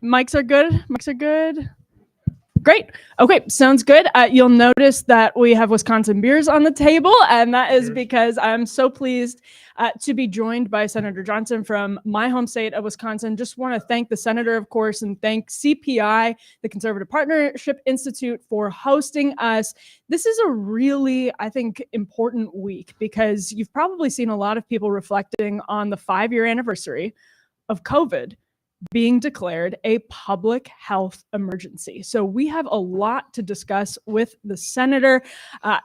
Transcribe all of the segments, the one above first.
Mics are good. Mics are good. Great. Okay, sounds good. You'll notice that we have Wisconsin beers on the table, and that is because I'm so pleased to be joined by Senator Johnson from my home state of Wisconsin. Just want to thank the senator, of course, and thank CPI, the Conservative Partnership Institute, for hosting us. This is a really, I think, important week because you've probably seen a lot of people reflecting on the 5-year anniversary of COVID being declared a public health emergency. So we have a lot to discuss with the senator.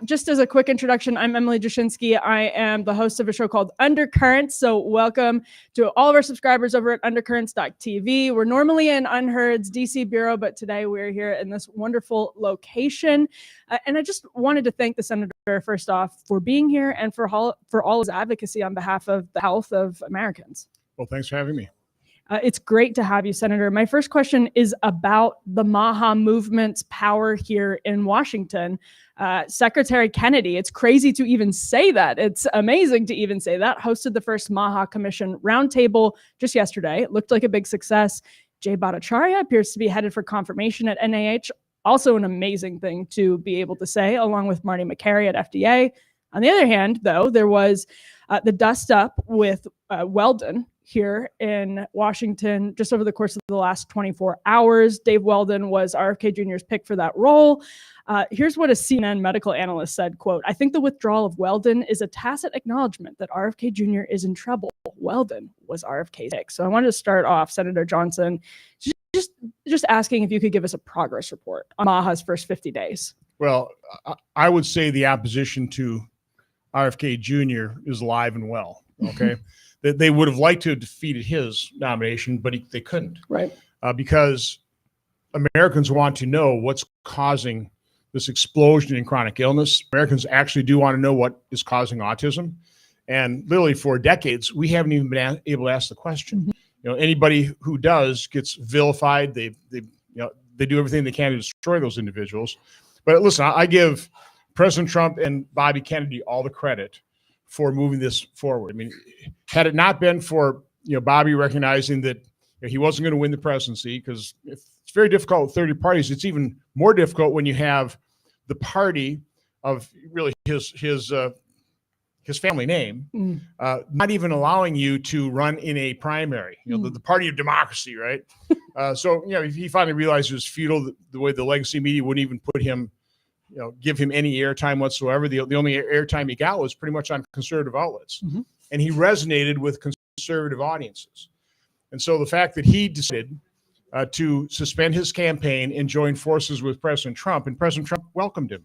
Just as a quick introduction, I'm Emily Jashinsky. I am the host of a show called Undercurrents. So welcome to all of our subscribers over at undercurrents.tv. We're normally in Unheard's DC bureau, but today we're here in this wonderful location. And I just wanted to thank the senator, first off, for being here and for all his advocacy on behalf of the health of Americans. Well, thanks for having me. It's great to have you, Senator. My first question is about the MAHA movement's power here in Washington. Secretary Kennedy, it's crazy to even say that. It's amazing to even say that. Hosted the first MAHA Commission roundtable just yesterday. It looked like a big success. Jay Bhattacharya appears to be headed for confirmation at NIH. Also an amazing thing to be able to say, along with Marty McCary at FDA. On the other hand, though, there was the dust up with Weldon here in Washington just over the course of the last 24 hours. Dave Weldon was RFK Jr.'s pick for that role. Here's what a CNN medical analyst said, quote, "I think the withdrawal of Weldon is a tacit acknowledgement that RFK Jr. is in trouble. Weldon was RFK's pick." So I wanted to start off, Senator Johnson, just asking if you could give us a progress report on MAHA's first 50 days. Well, I would say the opposition to RFK Jr. is alive and well, okay? That they would have liked to have defeated his nomination, but they couldn't. Right. Because Americans want to know what's causing this explosion in chronic illness. Americans actually do want to know what is causing autism. And literally for decades, we haven't even been able to ask the question. Mm-hmm. You know, anybody who does gets vilified. They do everything they can to destroy those individuals. But listen, I give President Trump and Bobby Kennedy all the credit for moving this forward. I mean, had it not been for Bobby recognizing that he wasn't going to win the presidency, because it's very difficult with 30 parties. It's even more difficult when you have the party of really his family name, not even allowing you to run in a primary. The party of democracy, right? So he finally realized it was futile. The way the legacy media wouldn't even put him. Give him any airtime whatsoever. The only airtime he got was pretty much on conservative outlets. Mm-hmm. And he resonated with conservative audiences. And so the fact that he decided to suspend his campaign and join forces with President Trump, and President Trump welcomed him.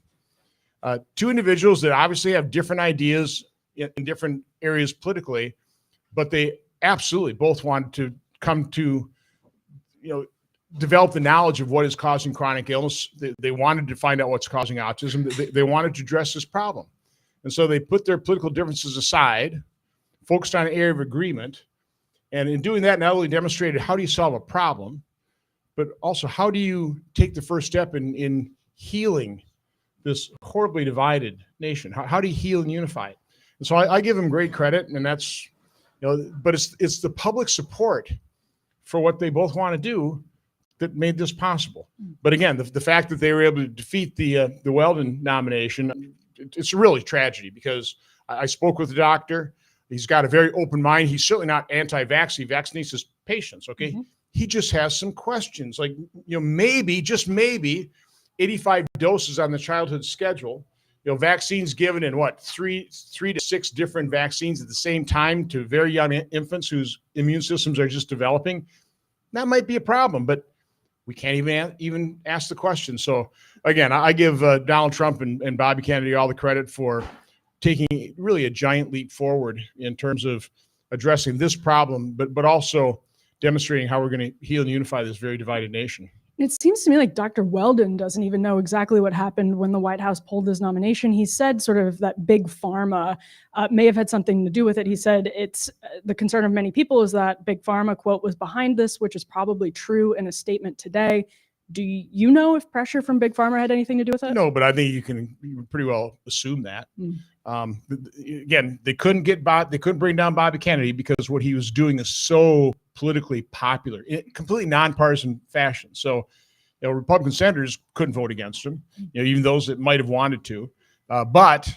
Two individuals that obviously have different ideas in different areas politically, but they absolutely both wanted to come to, develop the knowledge of what is causing chronic illness. They wanted to find out what's causing autism. They wanted to address this problem. And so they put their political differences aside, focused on an area of agreement. And in doing that, not only demonstrated how do you solve a problem, but also how do you take the first step in healing this horribly divided nation? How do you heal and unify it? And so I give them great credit, and that's, but it's the public support for what they both want to do that made this possible. But again, the fact that they were able to defeat the Weldon nomination, it's really tragedy, because I spoke with the doctor. He's got a very open mind. He's certainly not anti-vax. He vaccinates his patients, okay? Mm-hmm. He just has some questions, like, maybe, just maybe, 85 doses on the childhood schedule, vaccines given in three to six different vaccines at the same time to very young infants whose immune systems are just developing. That might be a problem, but we can't even ask the question. So again, I give Donald Trump and Bobby Kennedy all the credit for taking really a giant leap forward in terms of addressing this problem, but also demonstrating how we're going to heal and unify this very divided nation. It seems to me like Dr. Weldon doesn't even know exactly what happened when the White House pulled his nomination. He said sort of that big pharma may have had something to do with it. He said it's the concern of many people is that big pharma, quote, was behind this, which is probably true in a statement today. Do you know if pressure from big pharma had anything to do with it? No, but I think you can pretty well assume that. Again, they couldn't bring down Bobby Kennedy because what he was doing is so politically popular in completely nonpartisan fashion. So, Republican senators couldn't vote against him, even those that might have wanted to. But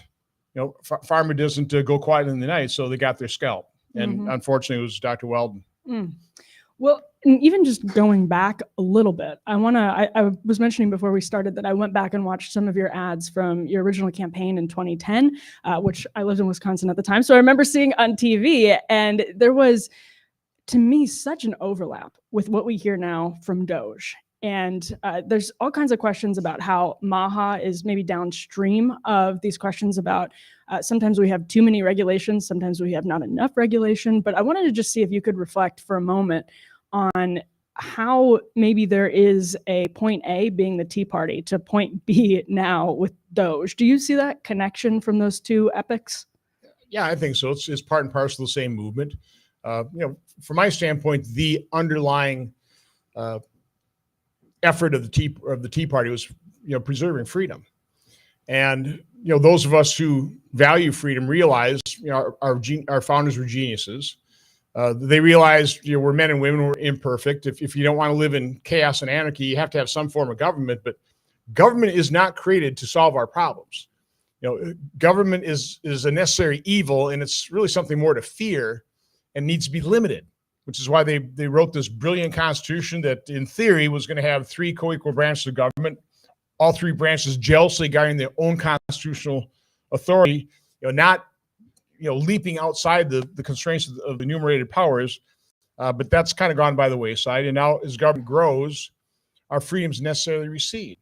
Farmer doesn't go quiet in the night, so they got their scalp. And unfortunately, it was Dr. Weldon. Well, and even just going back a little bit, I was mentioning before we started that I went back and watched some of your ads from your original campaign in 2010, which I lived in Wisconsin at the time. So I remember seeing on TV, and there was, to me, such an overlap with what we hear now from DOGE. And there's all kinds of questions about how MAHA is maybe downstream of these questions about sometimes we have too many regulations, sometimes we have not enough regulation. But I wanted to just see if you could reflect for a moment on how maybe there is a point A being the Tea Party to point B now with DOGE. Do you see that connection from those two epics? Yeah, I think so. It's part and parcel of the same movement. From my standpoint, the underlying effort of the Tea Party was, preserving freedom. And, those of us who value freedom realize, our founders were geniuses. They realized, we're men and women, we're imperfect. If you don't want to live in chaos and anarchy, you have to have some form of government, but government is not created to solve our problems. Government is a necessary evil, and it's really something more to fear and needs to be limited, which is why they wrote this brilliant constitution that in theory was going to have 3 co-equal branches of government, all 3 branches jealously guarding their own constitutional authority, not leaping outside the constraints of the enumerated powers. But that's kind of gone by the wayside. And now as government grows, our freedoms necessarily recede.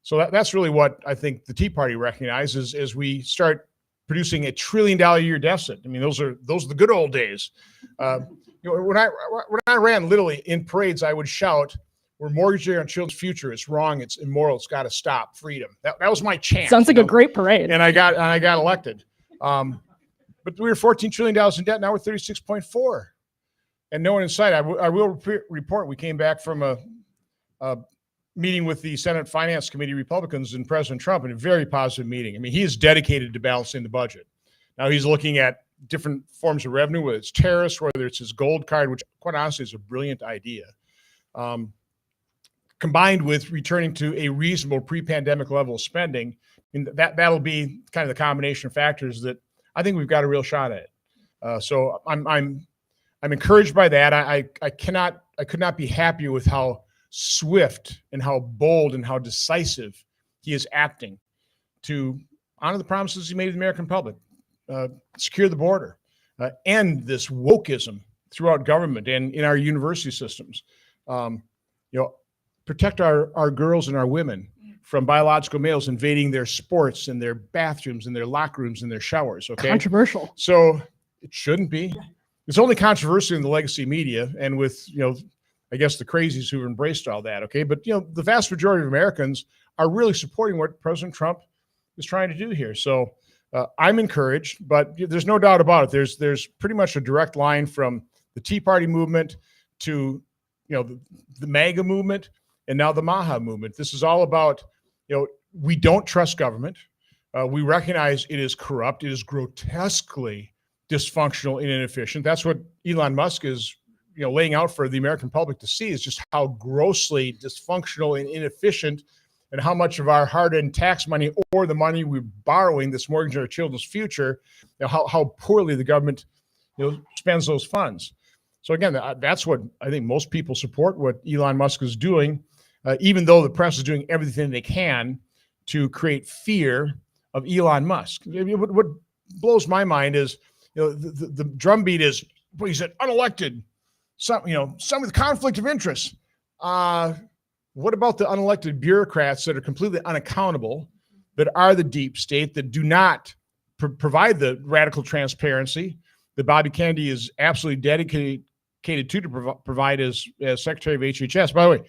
So that's really what I think the Tea Party recognizes as we start producing $1 trillion a year deficit. I mean, those are the good old days. When I ran literally in parades, I would shout, "We're mortgaging our children's future. It's wrong. It's immoral. It's got to stop. Freedom." That was my chant. Sounds like a great parade. And I got elected. But we were $14 trillion in debt. Now we're 36.4, and no one in sight. I will report. We came back from a meeting with the Senate Finance Committee Republicans and President Trump, in a very positive meeting. I mean, he is dedicated to balancing the budget. Now he's looking at different forms of revenue, whether it's tariffs, whether it's his gold card, which quite honestly is a brilliant idea, combined with returning to a reasonable pre-pandemic level of spending. And that'll be kind of the combination of factors that I think we've got a real shot at it. So I'm encouraged by that. I could not be happier with how swift and how bold and how decisive he is acting to honor the promises he made to the American public, secure the border, end this wokeism throughout government and in our university systems, protect our girls and our women from biological males invading their sports and their bathrooms and their locker rooms and their showers. Okay. Controversial. So it shouldn't be. It's only controversial in the legacy media and with, I guess the crazies who've embraced all that. Okay. But, the vast majority of Americans are really supporting what President Trump is trying to do here. So I'm encouraged, but there's no doubt about it. There's pretty much a direct line from the Tea Party movement to, the MAGA movement and now the MAHA movement. This is all about, we don't trust government. We recognize it is corrupt. It is grotesquely dysfunctional and inefficient. That's what Elon Musk is, laying out for the American public to see, is just how grossly dysfunctional and inefficient, and how much of our hard-earned tax money or the money we're borrowing that's mortgaging our children's future, how poorly the government, spends those funds. So again, that's what I think most people support, what Elon Musk is doing, even though the press is doing everything they can to create fear of Elon Musk. What blows my mind is, the drumbeat is, he said, unelected, some with conflict of interest. What about the unelected bureaucrats that are completely unaccountable, that are the deep state, that do not provide the radical transparency that Bobby Kennedy is absolutely dedicated to provide as Secretary of HHS? By the way,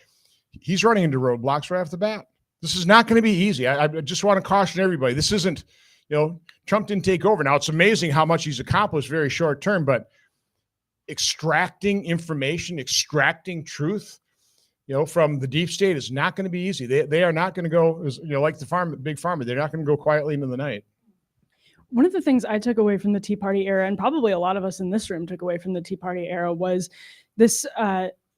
he's running into roadblocks right off the bat. This is not going to be easy. I just want to caution everybody. This isn't, Trump didn't take over. Now, it's amazing how much he's accomplished very short term, but extracting information, extracting truth, from the deep state is not going to be easy. They are not going to go, like the big pharma, they're not going to go quietly into the night. one of the things I took away from the Tea Party era, and probably a lot of us in this room took away from the Tea Party era, was this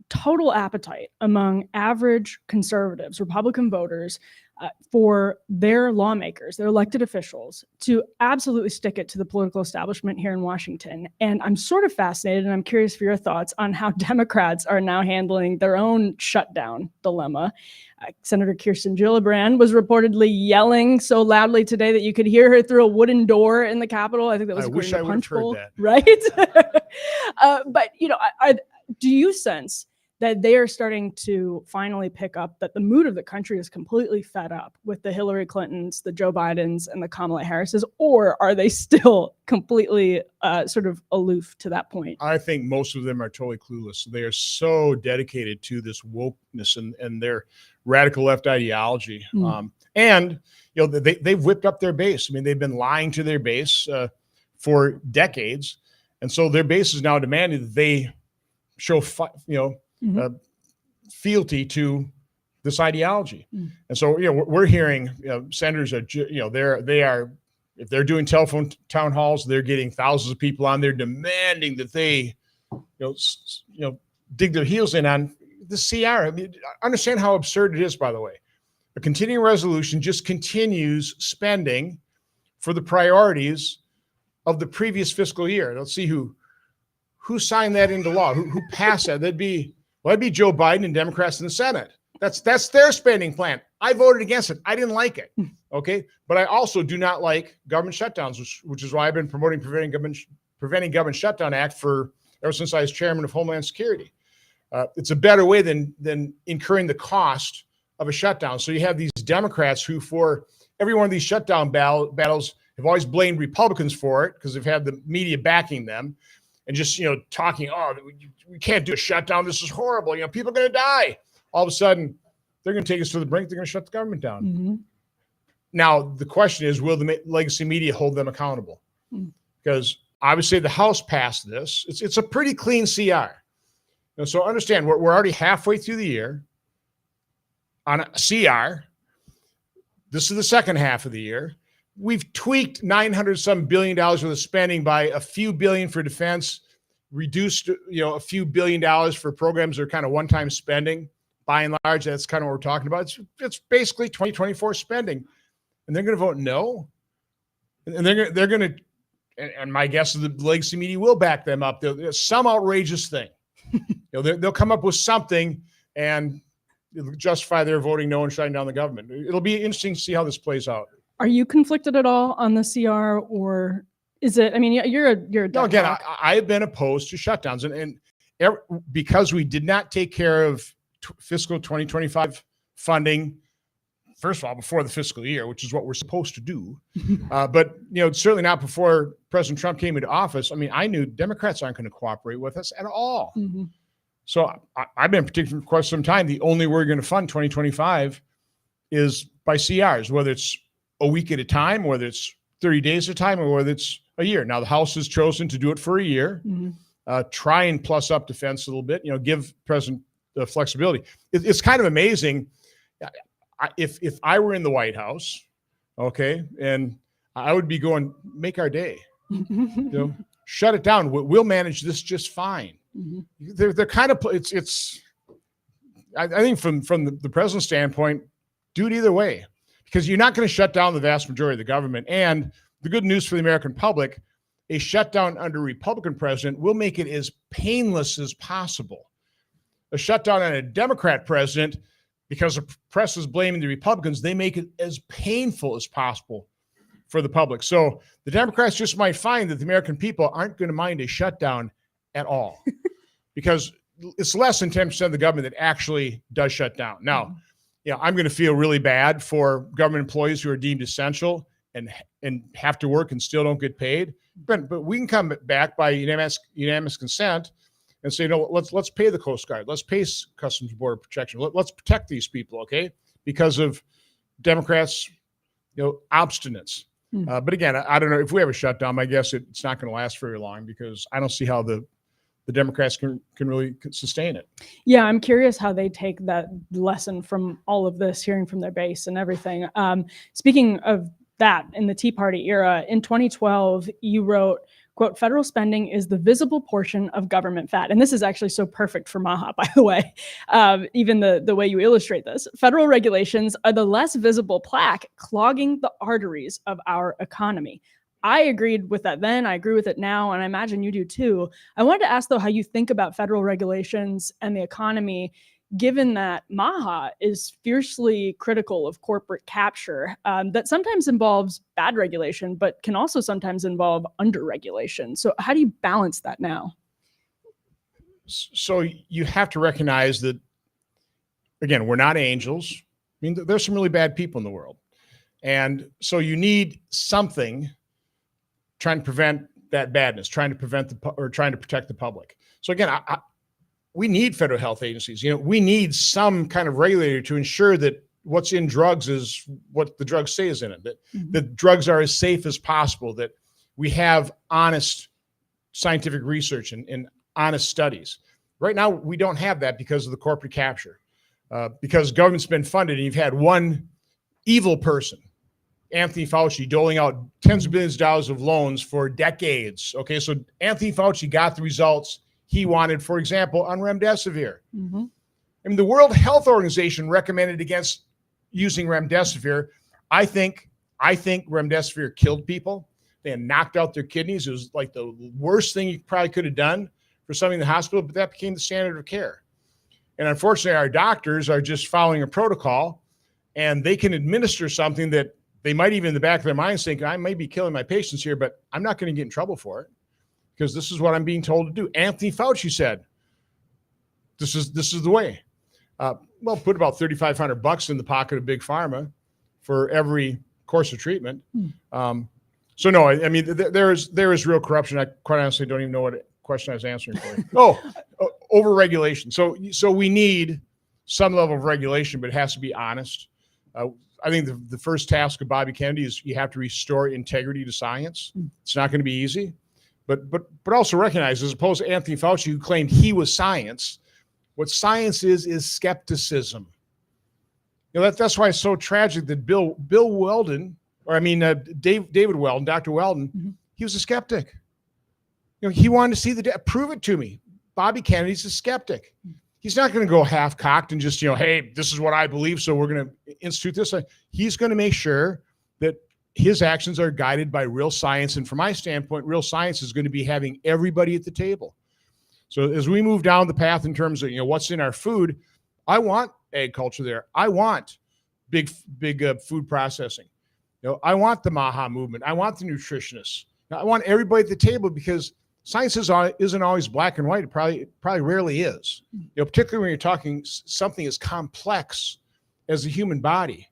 total appetite among average conservatives, Republican voters, for their lawmakers, their elected officials, to absolutely stick it to the political establishment here in Washington. And I'm sort of fascinated, and I'm curious for your thoughts on how Democrats are now handling their own shutdown dilemma. Senator Kirsten Gillibrand was reportedly yelling so loudly today that you could hear her through a wooden door in the Capitol. I think that was according to Punch Bowl, right? But do you sense that they are starting to finally pick up that the mood of the country is completely fed up with the Hillary Clintons, the Joe Bidens, and the Kamala Harrises, or are they still completely sort of aloof to that point? I think most of them are totally clueless. They are so dedicated to this wokeness and their radical left ideology. And they've whipped up their base. I mean, they've been lying to their base for decades. And so their base is now demanding that they show, fealty to this ideology. And so, we're hearing senators are, if they're doing telephone town halls, they're getting thousands of people on there demanding that they, dig their heels in on the CR. I mean, understand how absurd it is, by the way. A continuing resolution just continues spending for the priorities of the previous fiscal year. Let's see who signed that into law, who passed that. That'd be Joe Biden and Democrats in the Senate. That's their spending plan. I voted against it. I didn't like it. Okay. But I also do not like government shutdowns, which is why I've been promoting Preventing Government Shutdown Act ever since I was chairman of Homeland Security. It's a better way than incurring the cost of a shutdown. So you have these Democrats who, for every one of these shutdown battles, have always blamed Republicans for it because they've had the media backing them. And just, talking, we can't do a shutdown. This is horrible. People are going to die. All of a sudden, they're going to take us to the brink. They're going to shut the government down. Now, the question is, will the legacy media hold them accountable? Because obviously the House passed this. It's a pretty clean CR. So understand, we're already halfway through the year on a CR. This is the second half of the year. We've tweaked $900 billion worth of spending by a few billion for defense, reduced, a few $1 billion for programs that are kind of one-time spending. By and large, that's kind of what we're talking about. It's basically 2024 spending, and they're going to vote no. And they're going to, and my guess is the legacy media will back them up. There's some outrageous thing. They'll come up with something and it'll justify their voting no and shutting down the government. It'll be interesting to see how this plays out. Are you conflicted at all on the CR, or is it? I mean, you're a no. Again, I've been opposed to shutdowns, and because we did not take care of fiscal 2025 funding. First of all, before the fiscal year, which is what we're supposed to do, but certainly not before President Trump came into office. I mean, I knew Democrats aren't going to cooperate with us at all. So I've been predicting for quite some time the only way we're going to fund 2025 is by CRs, whether it's a week at a time, whether it's 30 days at a time, or whether it's a year. Now, the House has chosen to do it for a year, try and plus up defense a little bit, give President the flexibility. It's kind of amazing. If I were in the White House, okay, and I would be going, make our day, shut it down. We'll manage this just fine. They're kind of, I think from the president's standpoint, do it either way. Because you're not going to shut down the vast majority of the government. And the good news for the American public, a shutdown under a Republican president will make it as painless as possible. A shutdown on a Democrat president, because the press is blaming the Republicans, they make it as painful as possible for the public. So the Democrats just might find that the American people aren't going to mind a shutdown at all because it's less than 10% of the government that actually does shut down. Now, I'm going to feel really bad for government employees who are deemed essential and have to work and still don't get paid. But we can come back by unanimous consent and say, let's pay the Coast Guard. Let's pay Customs and Border Protection. Let's protect these people, okay? Because of Democrats, obstinance. But again, I don't know if we have a shutdown. I guess it's not going to last very long because I don't see how the Democrats can really sustain it. Yeah, I'm curious how they take that lesson from all of this, hearing from their base and everything. Speaking of that in the Tea Party era. In 2012, you wrote, quote, federal spending is the visible portion of government fat. And this is actually so perfect for Maha, by the way, even the way you illustrate this. Federal regulations are the less visible plaque clogging the arteries of our economy. I agreed with that then, I agree with it now, and I imagine you do too. I wanted to ask, though, how you think about federal regulations and the economy, given that Maha is fiercely critical of corporate capture that sometimes involves bad regulation, but can also sometimes involve under-regulation. So how do you balance that now? So you have to recognize that, again, we're not angels. I mean, there's some really bad people in the world. And so you need something trying to prevent that badness, trying to protect the public. So again, we need federal health agencies. We need some kind of regulator to ensure that what's in drugs is what the drugs say is in it, that the drugs are as safe as possible, that we have honest scientific research and honest studies. Right now, we don't have that because of the corporate capture, because government's been funded and you've had one evil person, Anthony Fauci, doling out tens of billions of dollars of loans for decades. Okay, so Anthony Fauci got the results he wanted, for example, on remdesivir. I mean, the World Health Organization recommended against using remdesivir. I think remdesivir killed people. They had knocked out their kidneys. It was like the worst thing you probably could have done for somebody in the hospital, but that became the standard of care. And unfortunately, our doctors are just following a protocol, and they can administer something that they might even in the back of their minds think, I may be killing my patients here, but I'm not going to get in trouble for it, because this is what I'm being told to do. Anthony Fauci said, this is the way. Well, put about $3,500 in the pocket of Big Pharma for every course of treatment. So no, I mean, there is real corruption. I quite honestly don't even know what question I was answering for you. Over-regulation. So we need some level of regulation, but it has to be honest. I think the first task of Bobby Kennedy is you have to restore integrity to science. It's not going to be easy. But also recognize, as opposed to Anthony Fauci, who claimed he was science, what science is skepticism. That's why it's so tragic that Bill Weldon, David Weldon, Dr. Weldon, he was a skeptic. He wanted to see the data. Prove it to me. Bobby Kennedy's a skeptic. He's not going to go half-cocked and just, hey, this is what I believe, so we're going to institute this. He's going to make sure that his actions are guided by real science. And from my standpoint, real science is going to be having everybody at the table. So as we move down the path in terms of, what's in our food, I want agriculture there. I want big food processing. I want the Maha movement. I want the nutritionists. I want everybody at the table, because science isn't always black and white. It probably rarely is. Particularly when you're talking something as complex as the human body,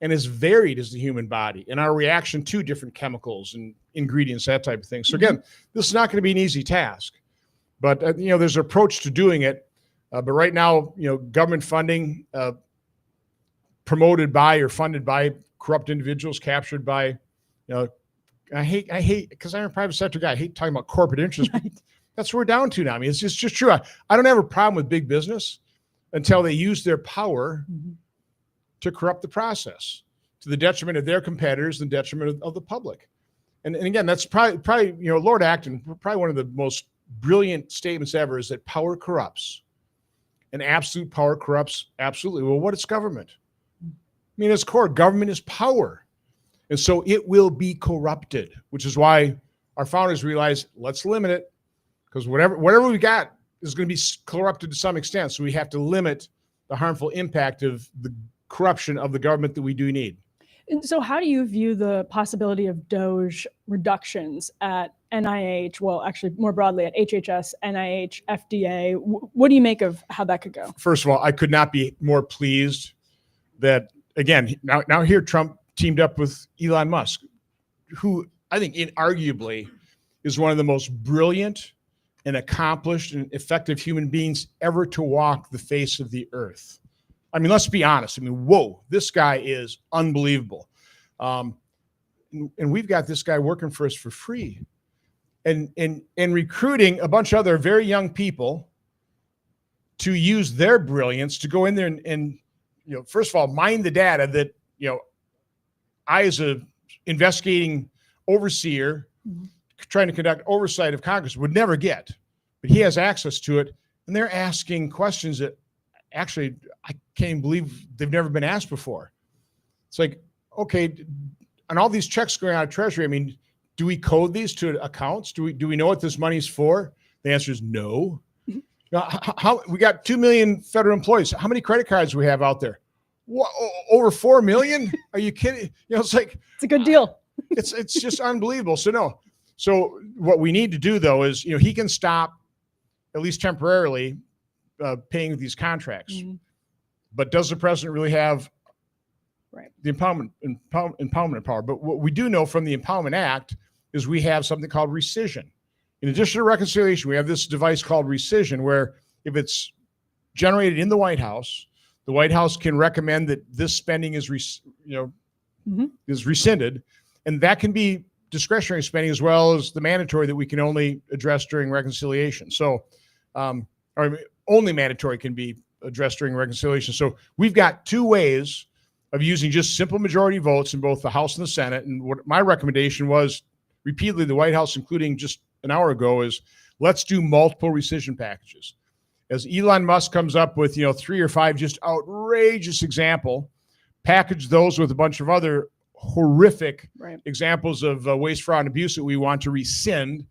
and as varied as the human body, and our reaction to different chemicals and ingredients, that type of thing. So again, this is not going to be an easy task, but there's an approach to doing it. But right now, government funding promoted by or funded by corrupt individuals, captured by, I hate because I'm a private sector guy. I hate talking about corporate interests. Right. That's what we're down to now. I mean, it's just true. I don't have a problem with big business until they use their power to corrupt the process to the detriment of their competitors and detriment of the public. And again, that's probably Lord Acton, probably one of the most brilliant statements ever, is that power corrupts, and absolute power corrupts absolutely. Well, what is government? I mean, at its core, government is power. And so it will be corrupted, which is why our founders realized, let's limit it, because whatever we got is going to be corrupted to some extent. So we have to limit the harmful impact of the corruption of the government that we do need. And so how do you view the possibility of DOGE reductions at NIH, well, actually more broadly at HHS, NIH, FDA? What do you make of how that could go? First of all, I could not be more pleased that, again, now here Trump teamed up with Elon Musk, who I think inarguably is one of the most brilliant and accomplished and effective human beings ever to walk the face of the earth. I mean, let's be honest. I mean, whoa, this guy is unbelievable. And we've got this guy working for us for free and recruiting a bunch of other very young people to use their brilliance to go in there and first of all, mine the data that, I as a investigating overseer trying to conduct oversight of Congress would never get, but he has access to it. And they're asking questions that actually I can't even believe they've never been asked before. It's like, okay, and all these checks going out of Treasury, I mean, do we code these to accounts? Do we know what this money's for? The answer is no. Now, how we got 2 million federal employees. How many credit cards do we have out there? What, over 4 million? Are you kidding? It's like, it's a good deal. It's just unbelievable. So no. So what we need to do though is, he can stop at least temporarily paying these contracts. But does the president really have the empowerment power? But what we do know from the Empowerment Act is we have something called rescission. In addition to reconciliation, we have this device called rescission, where if it's generated in the White House can recommend that this spending is is rescinded, and that can be discretionary spending as well as the mandatory that we can only address during reconciliation. So, or only mandatory can be addressed during reconciliation. So we've got two ways of using just simple majority votes in both the House and the Senate. And what my recommendation was repeatedly, the White House, including just an hour ago, is let's do multiple rescission packages. As Elon Musk comes up with, 3 or 5 just outrageous example, package those with a bunch of other horrific examples of waste, fraud, and abuse that we want to rescind,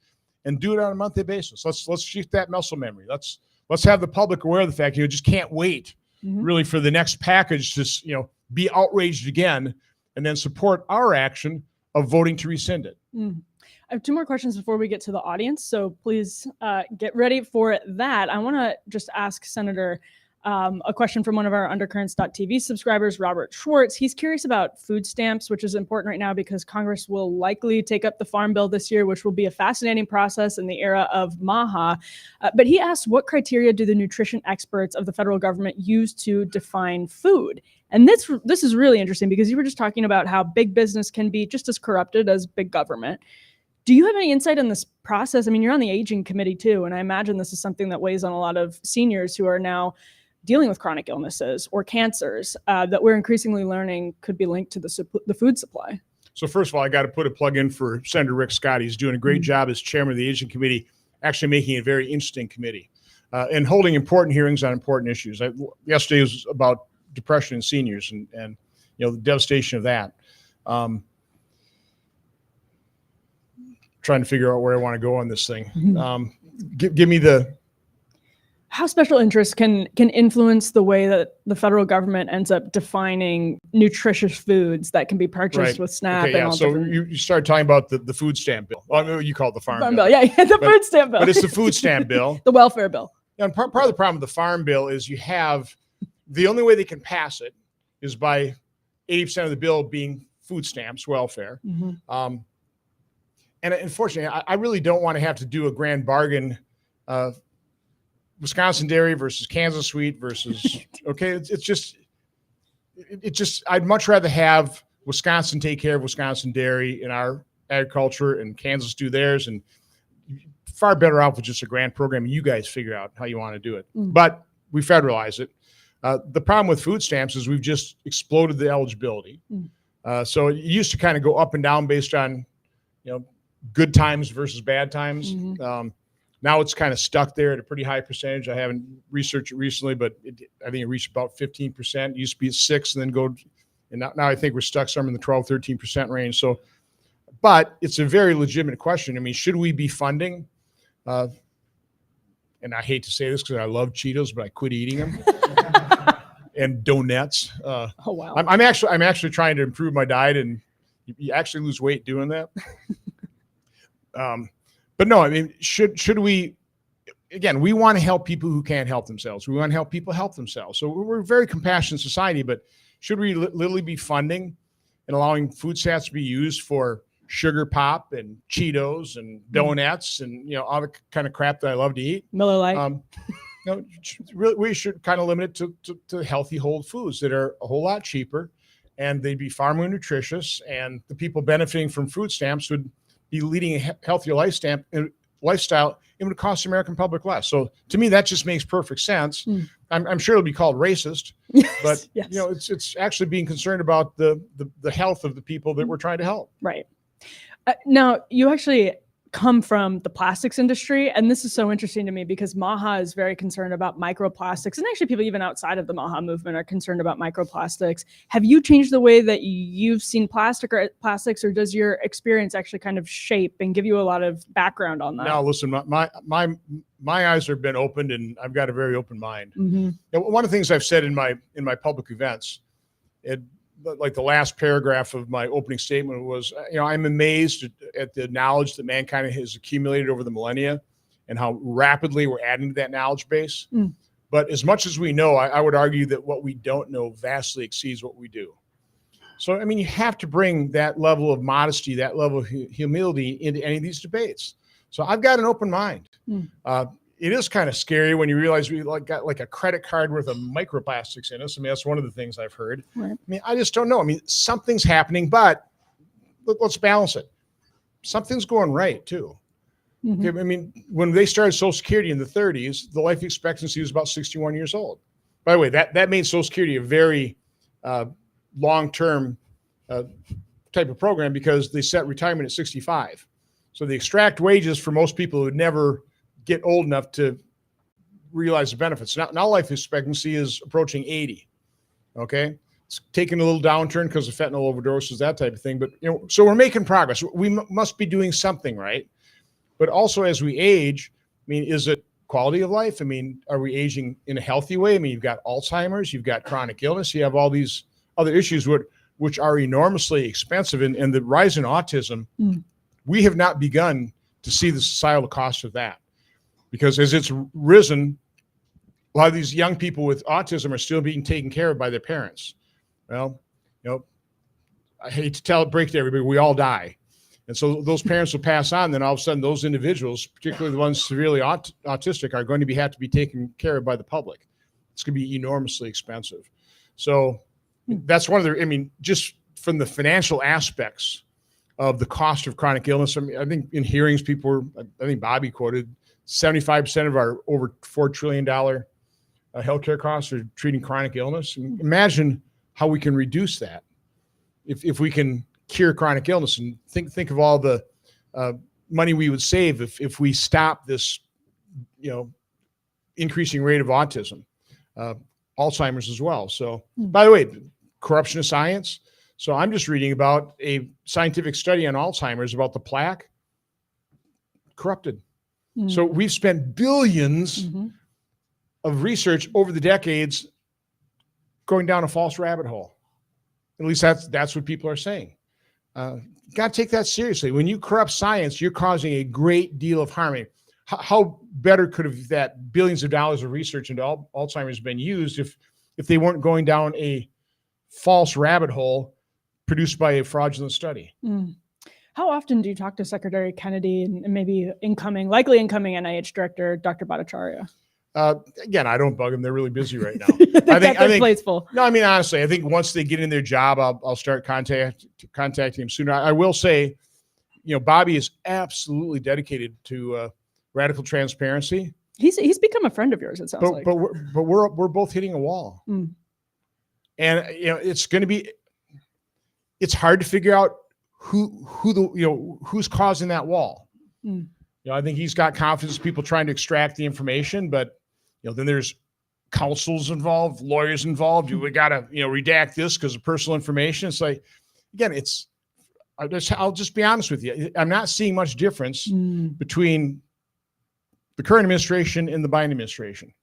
and do it on a monthly basis. Let's shoot that muscle memory. Let's have the public aware of the fact you just can't wait really for the next package to be outraged again, and then support our action of voting to rescind it. I have 2 more questions before we get to the audience, so please get ready for that. I want to just ask Senator a question from one of our Undercurrents.tv subscribers, Robert Schwartz. He's curious about food stamps, which is important right now because Congress will likely take up the Farm Bill this year, which will be a fascinating process in the era of MAHA. But he asked, what criteria do the nutrition experts of the federal government use to define food? And this is really interesting because you were just talking about how big business can be just as corrupted as big government. Do you have any insight in this process? I mean, you're on the aging committee too, and I imagine this is something that weighs on a lot of seniors who are now dealing with chronic illnesses or cancers that we're increasingly learning could be linked to the food supply. So first of all, I got to put a plug in for Senator Rick Scott. He's doing a great job as chairman of the Aging Committee, actually making it a very interesting committee and holding important hearings on important issues. Yesterday was about depression in seniors and the devastation of that. Trying to figure out where I want to go on this thing. Give me how special interests can influence the way that the federal government ends up defining nutritious foods that can be purchased with SNAP. Okay, yeah. So you started talking about the food stamp bill. Well, I mean, you call it the farm bill. Yeah, food stamp bill. But it's the food stamp bill. The welfare bill. And part of the problem with the farm bill is you have the only way they can pass it is by 80% of the bill being food stamps, welfare. And unfortunately, I really don't want to have to do a grand bargain. Wisconsin dairy versus Kansas wheat versus, okay, it's just, I'd much rather have Wisconsin take care of Wisconsin dairy in our agriculture and Kansas do theirs, and far better off with just a grant program. You guys figure out how you want to do it. But we federalize it. The problem with food stamps is we've just exploded the eligibility. So it used to kind of go up and down based on, good times versus bad times. Now it's kind of stuck there at a pretty high percentage. I haven't researched it recently, but I think it reached about 15%. It used to be at 6% and then go, and now I think we're stuck somewhere in the 12, 13% range. So, but it's a very legitimate question. I mean, should we be funding, and I hate to say this because I love Cheetos, but I quit eating them. And donuts. Oh, wow. I'm actually trying to improve my diet, and you actually lose weight doing that. But no, I mean, should we, again, we want to help people who can't help themselves. We want to help people help themselves. So we're a very compassionate society, but should we literally be funding and allowing food stamps to be used for sugar pop and Cheetos and donuts and, all the kind of crap that I love to eat? Miller Lite. Really, we should kind of limit it to healthy whole foods that are a whole lot cheaper, and they'd be far more nutritious, and the people benefiting from food stamps would be leading a healthier lifestyle, it would cost the American public less. So to me, that just makes perfect sense. I'm sure it'll be called racist, Yes, but yes. it's actually being concerned about the health of the people that we're trying to help. Right. Now, you actually come from the plastics industry, and this is so interesting to me because MAHA is very concerned about microplastics, and actually people even outside of the MAHA movement are concerned about microplastics. Have you changed the way that you've seen plastics, or does your experience actually kind of shape and give you a lot of background on that? Now, listen, my eyes have been opened, and I've got a very open mind. One of the things I've said in my public events, like the last paragraph of my opening statement was, I'm amazed at the knowledge that mankind has accumulated over the millennia and how rapidly we're adding to that knowledge base. But as much as we know, I would argue that what we don't know vastly exceeds what we do. So, I mean, you have to bring that level of modesty, that level of humility into any of these debates. So I've got an open mind. It is kind of scary when you realize we got like a credit card worth of microplastics in us. I mean, that's one of the things I've heard. Right. I mean, I just don't know. I mean, something's happening, but let's balance it. Something's going right too. Okay, I mean, when they started Social Security in the 30s, the life expectancy was about 61 years old. By the way, that made Social Security a very long-term type of program because they set retirement at 65. So they extract wages for most people who would never get old enough to realize the benefits. Now life expectancy is approaching 80. Okay. It's taking a little downturn because of fentanyl overdoses, that type of thing. But, so we're making progress. We must be doing something right. But also as we age, I mean, is it quality of life? I mean, are we aging in a healthy way? I mean, you've got Alzheimer's, you've got chronic illness, you have all these other issues which are enormously expensive. And the rise in autism, we have not begun to see the societal cost of that. Because as it's risen, a lot of these young people with autism are still being taken care of by their parents. Well, I hate to break to everybody, we all die. And so those parents will pass on, then all of a sudden those individuals, particularly the ones severely autistic, are going to have to be taken care of by the public. It's going to be enormously expensive. So that's one of the, I mean, just from the financial aspects of the cost of chronic illness, I mean, I think in hearings I think Bobby quoted, 75% of our over $4 trillion healthcare costs are treating chronic illness. And imagine how we can reduce that if we can cure chronic illness, and think of all the money we would save if we stop this, increasing rate of autism, Alzheimer's as well. So, by the way, corruption of science. So I'm just reading about a scientific study on Alzheimer's about the plaque, corrupted. So we've spent billions of research over the decades going down a false rabbit hole. At least that's what people are saying. Got to take that seriously. When you corrupt science, you're causing a great deal of harm. How better could have that billions of dollars of research into Alzheimer's been used if they weren't going down a false rabbit hole produced by a fraudulent study? How often do you talk to Secretary Kennedy and maybe likely incoming NIH Director, Dr. Bhattacharya? Again, I don't bug them. They're really busy right now. I think their plate's full. No, I mean, honestly, I think once they get in their job, I'll start contacting them sooner. I will say, Bobby is absolutely dedicated to radical transparency. He's become a friend of yours, it sounds like. But we're both hitting a wall. And it's going to be, it's hard to figure out who's causing that wall. I think he's got confidence in people trying to extract the information, but then there's counsels involved, lawyers involved. We got to redact this because of personal information. It's like, again, I'll just be honest with you. I'm not seeing much difference between the current administration and the Biden administration,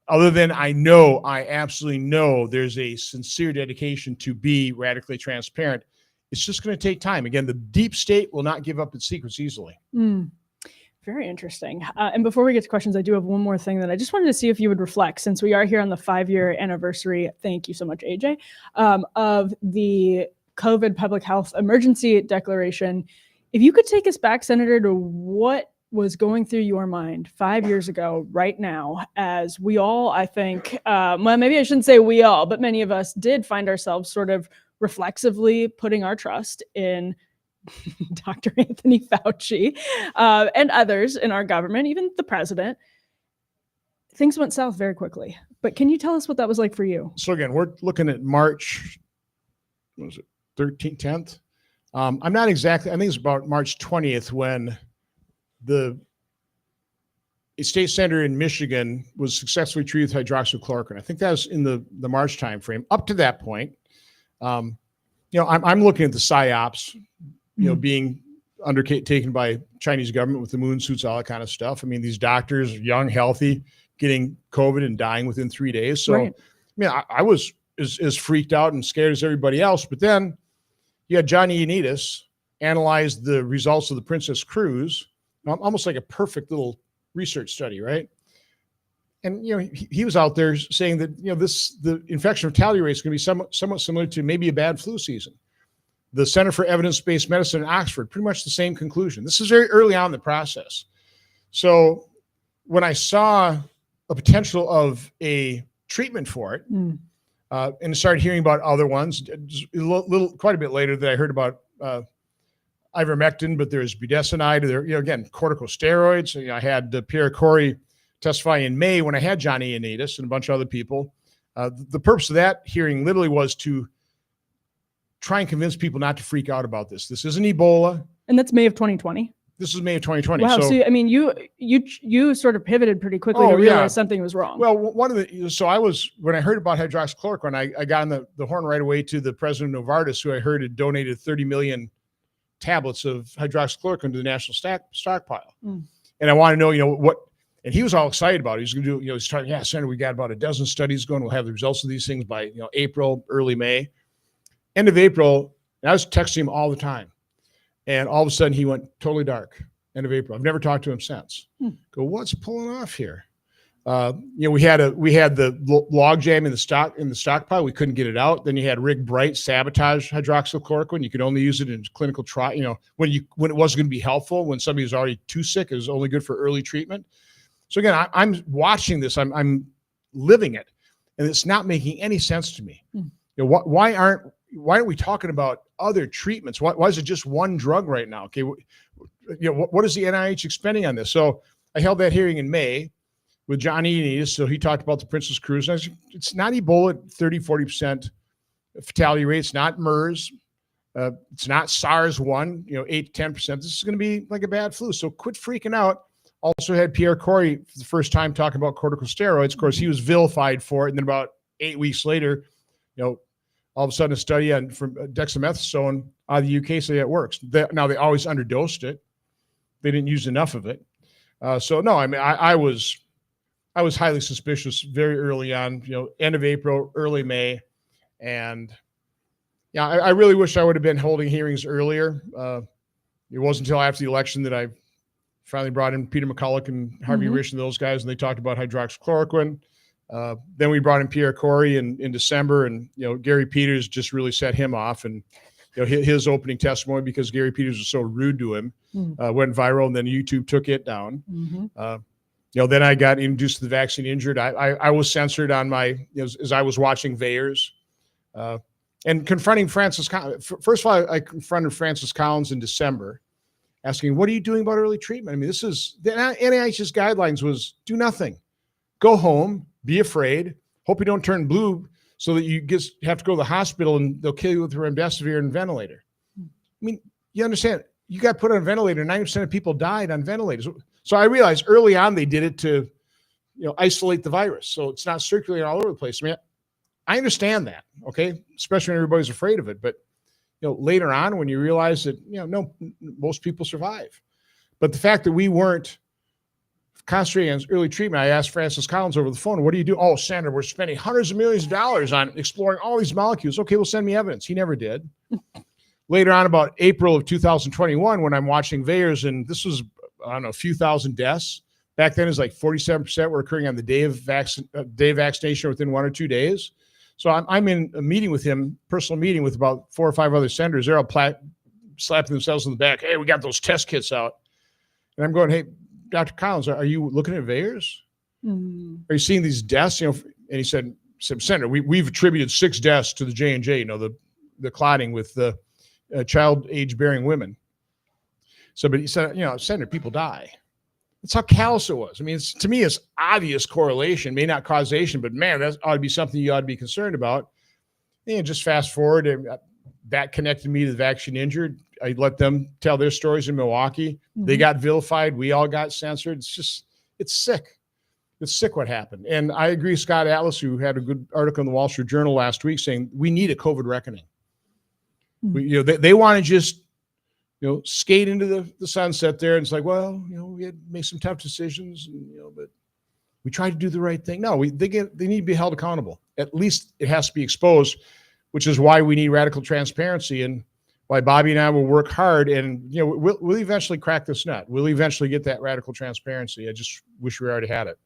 other than I absolutely know there's a sincere dedication to be radically transparent. It's just going to take time. Again, the deep state will not give up its secrets easily. Very interesting. And before we get to questions, I do have one more thing that I just wanted to see if you would reflect, since we are here on the 5-year anniversary. Thank you so much, AJ, of the COVID public health emergency declaration. If you could take us back, Senator, to what was going through your mind 5 years ago, right now, as we all, I think, well, maybe I shouldn't say we all, but many of us did find ourselves sort of reflexively putting our trust in Dr. Anthony Fauci and others in our government, even the president. things went south very quickly. But can you tell us what that was like for you? So again, we're looking at March, what was it, 13th, 10th? I'm not exactly, I think it's about March 20th when a state senator in Michigan was successfully treated with hydroxychloroquine. I think that was in the March timeframe. Up to that point, I'm looking at the PSYOPs, being undertaken by Chinese government with the moon suits, all that kind of stuff. I mean, these doctors, young, healthy, getting COVID and dying within 3 days. So, Right. I was as freaked out and scared as everybody else. But then you had John Ioannidis analyze the results of the Princess Cruise, almost like a perfect little research study, right? And he was out there saying that the infection fatality rate is going to be somewhat similar to maybe a bad flu season. The Center for Evidence-Based Medicine in Oxford, pretty much the same conclusion. This is very early on in the process. So when I saw a potential of a treatment for it, and started hearing about other ones, quite a bit later that I heard about ivermectin, but there's budesonide, again, corticosteroids. I had Pierre Corey testify in May when I had John Ioannidis and a bunch of other people. The purpose of that hearing literally was to try and convince people not to freak out about this. This isn't Ebola. And that's May of 2020. This is May of 2020. Wow. So I mean, you sort of pivoted pretty quickly to realize something was wrong. Well, when I heard about hydroxychloroquine, I got on the horn right away to the president of Novartis, who I heard had donated 30 million tablets of hydroxychloroquine to the national stockpile. And I want to know, what, and he was all excited about it. He's going to do, he's talking, Senator, we got about a dozen studies going. We'll have the results of these things by, April, early May. End of April, and I was texting him all the time. And all of a sudden he went totally dark, end of April. I've never talked to him since. Go, what's pulling off here? We had the log jam in the stockpile. We couldn't get it out. Then you had Rick Bright sabotage hydroxychloroquine. You could only use it in clinical trial, when it wasn't going to be helpful, when somebody was already too sick, it was only good for early treatment. So again, I'm watching this, I'm living it, and it's not making any sense to me. Why aren't we talking about other treatments? Why is it just one drug right now? Okay, what is the NIH expending on this? So I held that hearing in May with John Ioannidis. So he talked about the Princess Cruise. And I said, it's not Ebola at 30-40% fatality rate. It's not MERS. It's not SARS-1, 8 to 10%. This is going to be like a bad flu. So quit freaking out. Also had Pierre Corey for the first time talking about corticosteroids. Of course, he was vilified for it. And then about 8 weeks later, all of a sudden a study from dexamethasone out of the UK say it works. Now they always underdosed it. They didn't use enough of it. So no, I mean, I was highly suspicious very early on, end of April, early May. And I really wish I would have been holding hearings earlier. It wasn't until after the election that I finally brought in Peter McCulloch and Harvey Risch and those guys, and they talked about hydroxychloroquine. Then we brought in Pierre Corey in December, and Gary Peters just really set him off, and his opening testimony, because Gary Peters was so rude to him, went viral, and then YouTube took it down. Then I got introduced to the vaccine injured. I was censored on my as I was watching VAERS, and confronting Francis. First of all, I confronted Francis Collins in December, asking, "What are you doing about early treatment?" I mean, this is the NIH's guidelines was do nothing, go home. Be afraid. Hope you don't turn blue so that you have to go to the hospital and they'll kill you with remdesivir and ventilator. I mean, you understand, you got put on a ventilator, 90% of people died on ventilators. So I realized early on they did it to, isolate the virus. So it's not circulating all over the place. I mean, I understand that, okay? Especially when everybody's afraid of it. But, later on when you realize that, no, most people survive. But the fact that we weren't concentrating on early treatment, I asked Francis Collins over the phone, what do you do? Oh, Senator, we're spending hundreds of millions of dollars on exploring all these molecules. Okay, well, send me evidence. He never did. Later on, about April of 2021, when I'm watching VAERS, and this was, a few thousand deaths. Back then, it was like 47% were occurring on the day of vaccination within 1 or 2 days. So I'm in a meeting with him, personal meeting with about 4 or 5 other senators. They're all slapping themselves in the back. Hey, we got those test kits out. And I'm going, hey, Dr. Collins, are you looking at VAERS? Are you seeing these deaths? And he said, Senator, we've attributed 6 deaths to the J&J, the clotting with the child age bearing women. So, but he said, Senator, people die. That's how callous it was. I mean, to me, it's obvious correlation, may not causation, but man, that ought to be something you ought to be concerned about. And just fast forward, and that connected me to the vaccine injured. I let them tell their stories in Milwaukee. Mm-hmm. They got vilified. We all got censored. It's sick. It's sick what happened. And I agree, Scott Atlas, who had a good article in the Wall Street Journal last week saying we need a COVID reckoning. Mm-hmm. They want to just, skate into the sunset there. And it's like, well, we had to make some tough decisions, and, but we tried to do the right thing. No, they need to be held accountable. At least it has to be exposed, which is why we need radical transparency and why Bobby and I will work hard. And, we'll eventually crack this nut. We'll eventually get that radical transparency. I just wish we already had it.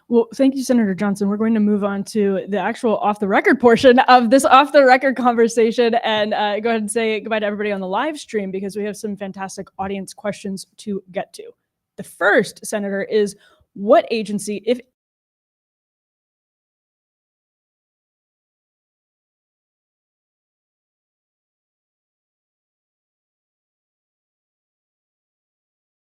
Well, thank you, Senator Johnson. We're going to move on to the actual off-the-record portion of this off-the-record conversation and go ahead and say goodbye to everybody on the live stream because we have some fantastic audience questions to get to. The first, Senator, is what agency, if